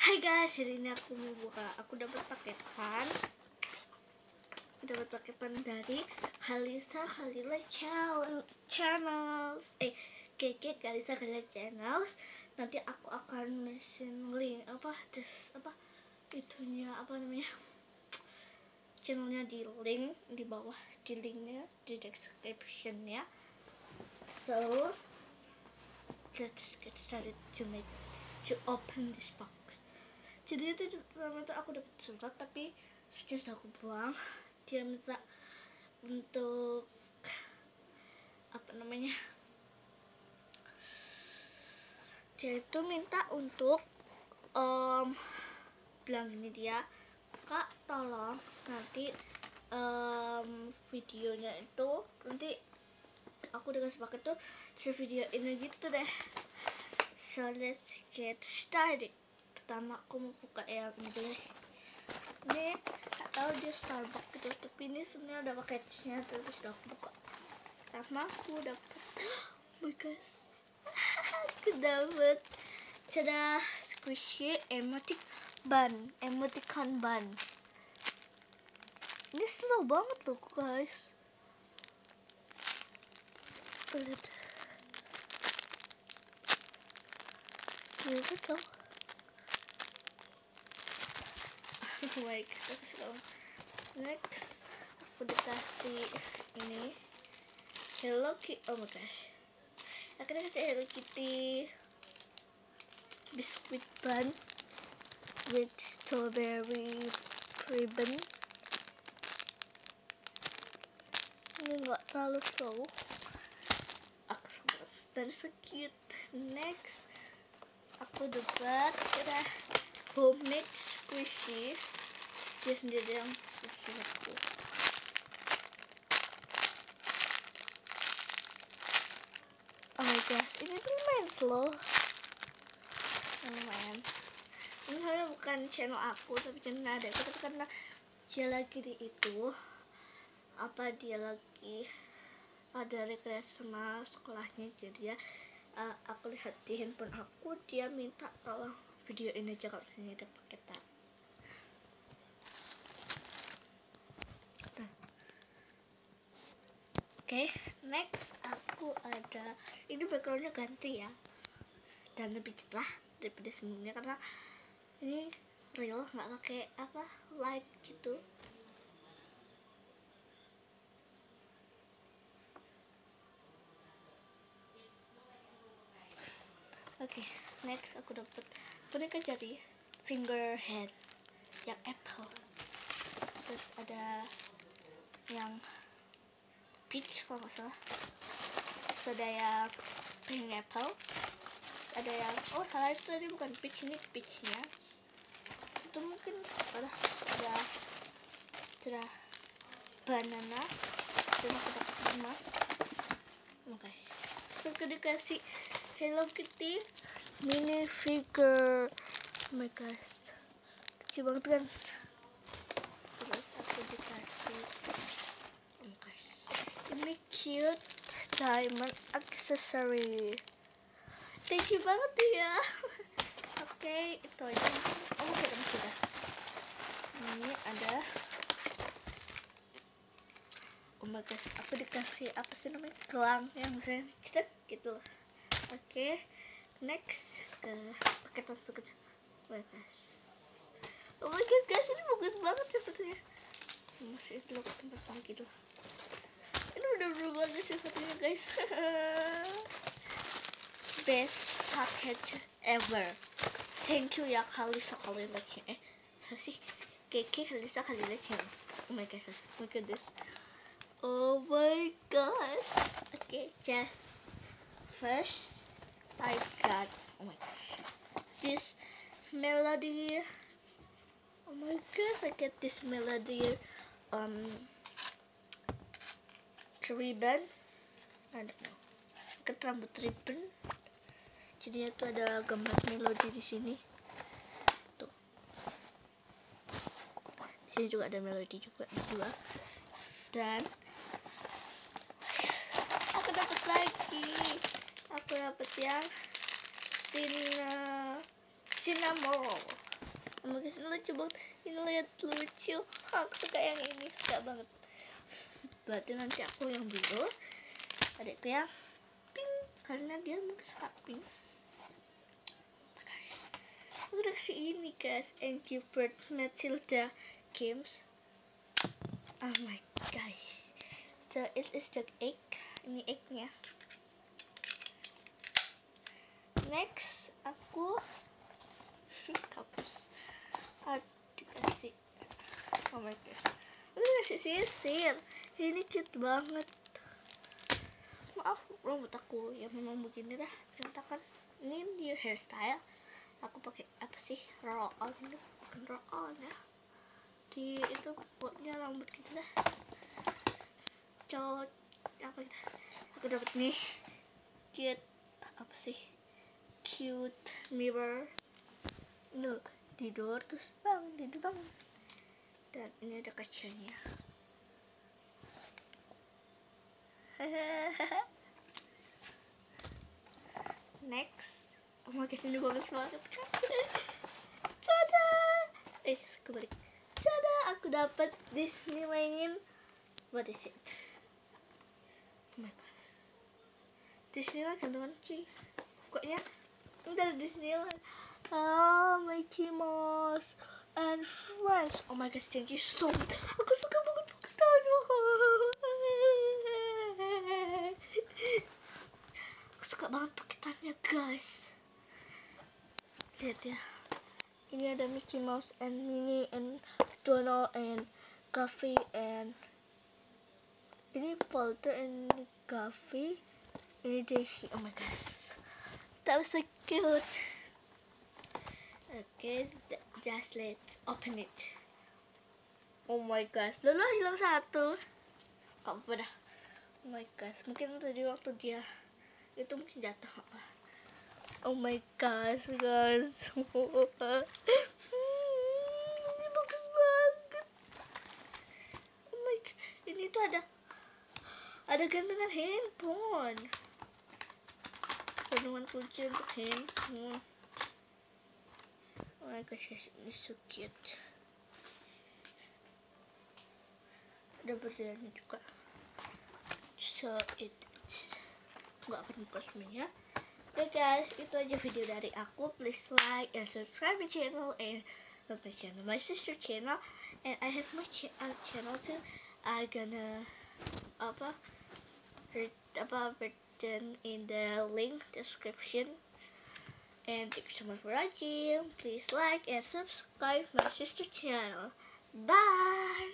Hai guys, hari ini aku dapat paketan dari Khalisa Khalila Channels. Keke Khalisa Khalila Channels. Nanti aku akan mesin link channelnya di link di bawah, di linknya di descriptionnya. So let's get started to open this box. Jadi itu pertama tuh aku dapat surat, tapi sudah aku buang. Dia minta untuk dia itu minta untuk bilang ini dia, Kak tolong nanti videonya itu nanti aku dikasih paket tuh video ini gitu deh. So let's get started. Pertama aku mau buka yang ini dulu. Ini gak tahu dia Starbucks gitu, tapi ini sebenarnya ada paketnya, terus udah aku buka. Pertama aku dapet, oh my gosh, aku dapet cara squishy emoticon bun. Ini slow banget loh guys. Lihat, lihat loh. Oh my god, slow. Next aku dikasih ini Hello Kitty. Oh my gosh, aku dikasih Hello Kitty biscuit bun with strawberry ribbon. Ini nggak terlalu slow, dan so cute. Next aku dapat homemade squishy. Dia sendiri yang squishy aku. Oh my gosh, ini tuh lumayan slow. Lumayan. Ini sebenarnya bukan channel aku, tapi channel adekku. Tapi karena dia lagi di itu, dia lagi ada rekreasi sama sekolahnya, jadi ya aku lihat di handphone aku, dia minta tolong video ini aja kalau sini ada paketan. Oke, next aku ada ini, backgroundnya ganti ya, dan lebih cerah daripada sebelumnya karena ini real, nggak pakai light gitu. Oke, next aku dapat boneka jari finger hand yang apple. Terus ada yang peach kalau nggak salah. Terus ada yang pineapple. Terus ada yang salah, itu tadi bukan peach, ini peachnya. Itu mungkin salah. Ada banana. Dan aku dapat 5. Oke. So aku dikasih Hello Kitty mini figure. Oh my gosh, lucu banget kan. Terus aku dikasih ini cute diamond accessory. Thank you banget ya. Oke, itu aja. Sudah. Ini ada, oh my gosh, aku dikasih gelang yang bisa cetak gitu. Oke, next ke paketan berikutnya. Oh my god guys, ini bagus banget ya satunya. Masih dulu ke tempat lagi tuh. Ini udah bagus ya satunya guys. Best package ever. Thank you ya Khalisa Khalila Channel. Keke Khalisa Khalila Channel. Oh my gosh, look at this. Oh my gosh. Okay, just first I got, oh my gosh, this melody. Oh my gosh, I get this melody ribbon. I don't know. Rambut ribbon. Jadinya tuh ada gambar melodi di sini. Tuh. Di sini juga ada melodi juga di dua. Dan aku dapat lagi. Aku dapat yang cinnamon. Oh my gosh, ini lucu banget. Ini lihat lucu. Aku suka yang ini, suka banget. Berarti nanti aku yang biru, adikku yang pink karena dia mungkin suka pink. Oh my gosh, aku udah kasih ini guys, Angry Bird Matilda Games. Oh my gosh, so it is the egg. Ini eggnya. Next aku kapus. Dikasih. Oh my gosh, aku dikasih sisir. Ini cute banget. Maaf rambut aku yang memang begini dah berantakan. Ini new hairstyle. Aku pakai apa sih, roll on itu, bukan roll on ya. Di itu buatnya rambut gitu dah. Cowok apa gitu. Aku dapat nih cute apa sih, cute mirror. Ini tidur terus tidur bangun. Dan ini ada kacanya. Next, oh my gosh, ini bagus banget kan. Tada! Kebalik. Tada! Aku dapat Disney mainin. What is it? Oh my gosh, Disneyland gantungan cuy. Pokoknya ini dari Disneyland. Oh, Mickey Mouse and Friends. Oh my gosh, thank you so much. Aku suka banget paketannya. Aku suka banget paketannya guys. Lihat ya. Ini ada Mickey Mouse and Minnie and Donald and Goofy and ini Walter and Goofy. Ini Daisy. Oh my gosh, that was so cute. Okay, just let's open it. Oh my gosh, lalu hilang satu. Gak apa dah. Oh my gosh, mungkin tadi waktu dia itu mungkin jatuh apa. Oh my gosh guys. Ini bagus banget. Oh my gosh, ini tuh ada gantungan handphone. Gantungan kunci untuk handphone. Oh my gosh, ini so cute. Ada berliannya juga. So it's nggak akan buka semuanya. Oke guys, itu aja video dari aku. Please like and subscribe my channel and not my channel, my sister channel, and I have my channel too. I gonna written in the link description. And thank you so much for watching. Please like and subscribe my sister channel. Bye.